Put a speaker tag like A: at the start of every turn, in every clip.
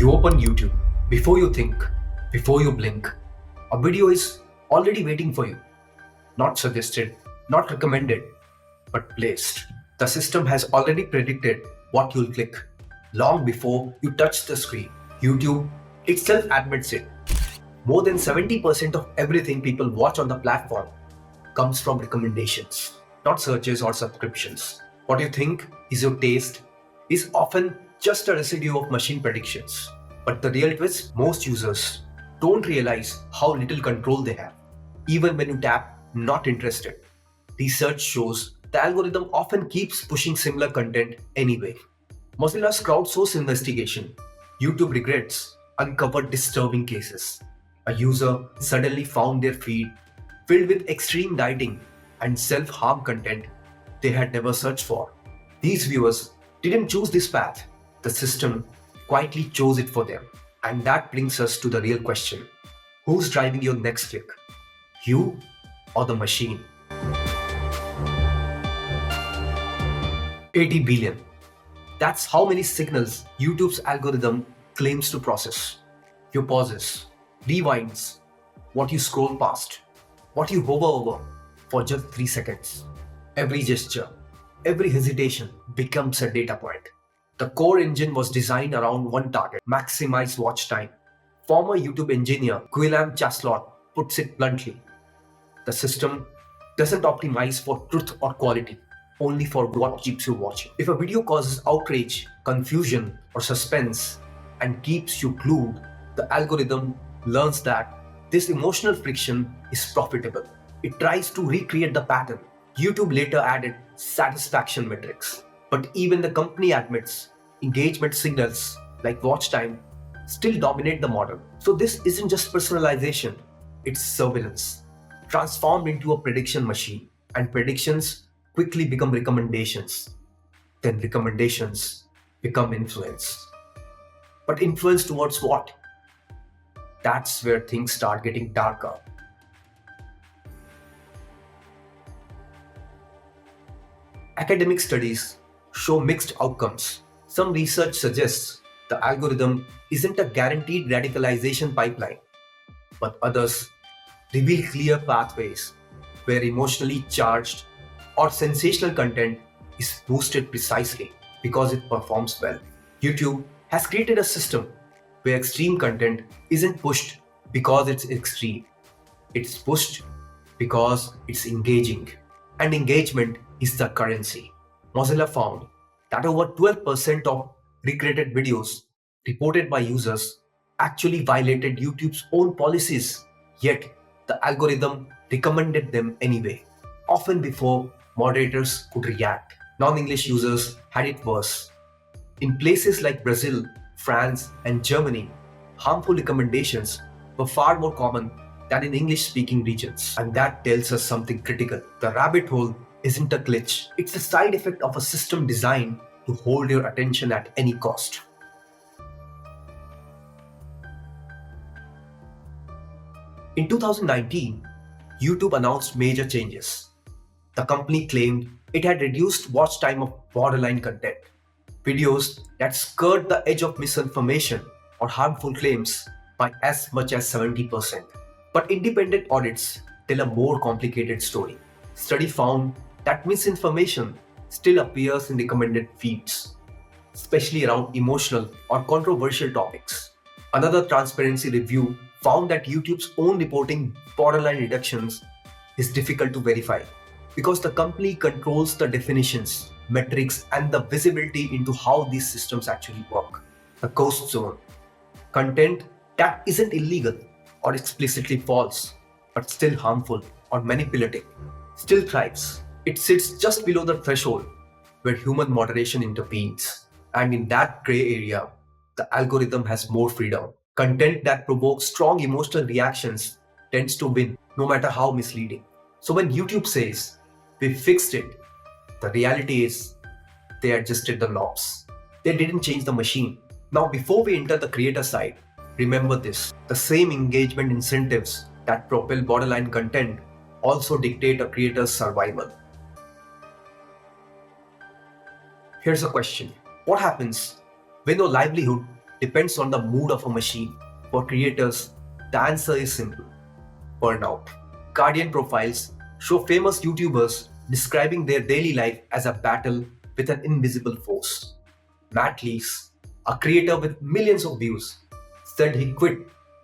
A: You open YouTube. Before you think, before you blink, a video is already waiting for you. Not suggested, not recommended, but placed. The system has already predicted what you'll click long before you touch the screen. YouTube itself admits it. More than 70% of everything people watch on the platform comes from recommendations, not searches or subscriptions. What you think is your taste is often just a residue of machine predictions. But the real twist, most users don't realize how little control they have. Even when you tap not interested, research shows the algorithm often keeps pushing similar content anyway. Mozilla's crowdsourced investigation, YouTube Regrets, uncovered disturbing cases. A user suddenly found their feed filled with extreme dieting and self-harm content they had never searched for. These viewers didn't choose this path. The system quietly chose it for them. And that brings us to the real question. Who's driving your next click? You or the machine? 80 billion. That's how many signals YouTube's algorithm claims to process. Your pauses, rewinds, what you scroll past, what you hover over for just 3 seconds. Every gesture, every hesitation becomes a data point. The core engine was designed around one target: maximize watch time. Former YouTube engineer Guillaume Chaslot puts it bluntly: the system doesn't optimize for truth or quality, only for what keeps you watching. If a video causes outrage, confusion, or suspense and keeps you glued, the algorithm learns that this emotional friction is profitable. It tries to recreate the pattern. YouTube later added satisfaction metrics. But even the company admits engagement signals like watch time still dominate the model. So this isn't just personalization, it's surveillance, transformed into a prediction machine. And predictions quickly become recommendations. Then recommendations become influence. But influence towards what? That's where things start getting darker. Academic studies show mixed outcomes. Some research suggests the algorithm isn't a guaranteed radicalization pipeline, but others reveal clear pathways where emotionally charged or sensational content is boosted precisely because it performs well. YouTube has created a system where extreme content isn't pushed because it's extreme. It's pushed because it's engaging. And engagement is the currency. Mozilla found that over 12% of recreated videos reported by users actually violated YouTube's own policies, yet the algorithm recommended them anyway, often before moderators could react. Non-English users had it worse. In places like Brazil, France, and Germany, harmful recommendations were far more common than in English-speaking regions. And that tells us something critical. The rabbit hole isn't a glitch. It's a side effect of a system designed to hold your attention at any cost. In 2019, YouTube announced major changes. The company claimed it had reduced watch time of borderline content, videos that skirt the edge of misinformation or harmful claims, by as much as 70%. But independent audits tell a more complicated story. Study found that misinformation still appears in recommended feeds, especially around emotional or controversial topics. Another transparency review found that YouTube's own reporting borderline reductions is difficult to verify because the company controls the definitions, metrics, and the visibility into how these systems actually work. The ghost zone: content that isn't illegal or explicitly false, but still harmful or manipulative, still thrives. It sits just below the threshold where human moderation intervenes. And in that gray area, the algorithm has more freedom. Content that provokes strong emotional reactions tends to win, no matter how misleading. So when YouTube says, "We fixed it," the reality is they adjusted the knobs. They didn't change the machine. Now, before we enter the creator side, remember this: the same engagement incentives that propel borderline content also dictate a creator's survival. Here's a question: what happens when your livelihood depends on the mood of a machine. For creators, the answer is simple: burnout. Guardian profiles show famous YouTubers describing their daily life as a battle with an invisible force. Matt Lees, a creator with millions of views, said he quit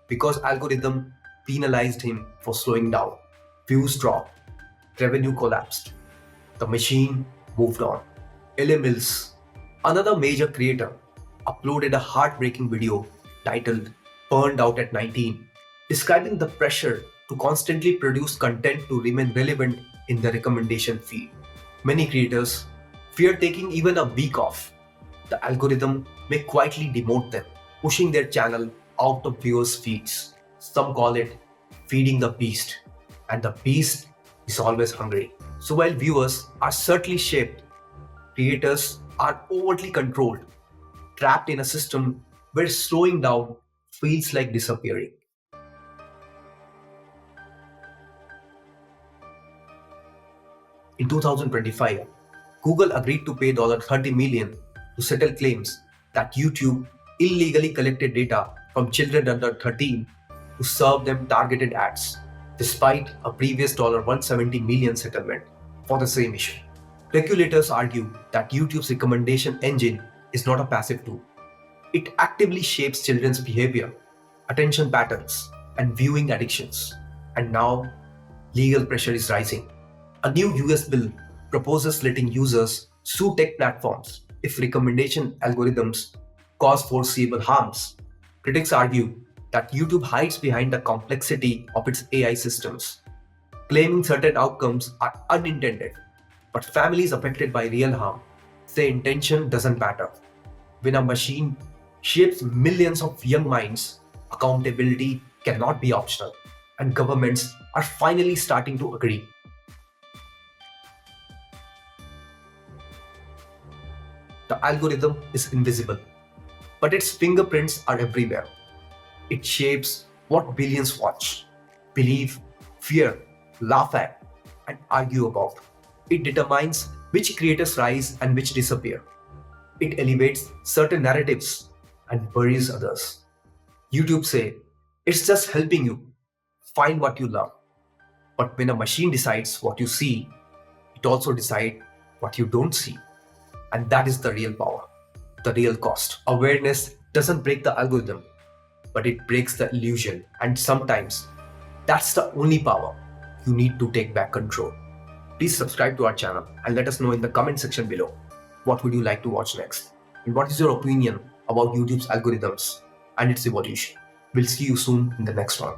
A: because algorithm penalized him for slowing down. Views dropped, revenue collapsed. The machine moved on. Ellie Mills, another major creator, uploaded a heartbreaking video titled Burned Out at 19, describing the pressure to constantly produce content to remain relevant in the recommendation feed. Many creators fear taking even a week off. The algorithm may quietly demote them, pushing their channel out of viewers' feeds. Some call it feeding the beast, and the beast is always hungry. So while viewers are certainly shaped, creators are overtly controlled, trapped in a system where slowing down feels like disappearing. In 2025, Google agreed to pay $30 million to settle claims that YouTube illegally collected data from children under 13 to serve them targeted ads, despite a previous $170 million settlement for the same issue. Regulators argue that YouTube's recommendation engine is not a passive tool. It actively shapes children's behavior, attention patterns, and viewing addictions. And now, legal pressure is rising. A new US bill proposes letting users sue tech platforms if recommendation algorithms cause foreseeable harms. Critics argue that YouTube hides behind the complexity of its AI systems, claiming certain outcomes are unintended. But families affected by real harm say intention doesn't matter. When a machine shapes millions of young minds, accountability cannot be optional, and governments are finally starting to agree. The algorithm is invisible, but its fingerprints are everywhere. It shapes what billions watch, believe, fear, laugh at, and argue about. It determines which creators rise and which disappear. It elevates certain narratives and buries others. YouTube say it's just helping you find what you love. But when a machine decides what you see, it also decides what you don't see. And that is the real power, the real cost. Awareness doesn't break the algorithm, but it breaks the illusion. And sometimes that's the only power you need to take back control. Please subscribe to our channel and let us know in the comment section below what would you like to watch next and what is your opinion about YouTube's algorithms and its evolution. We'll see you soon in the next one.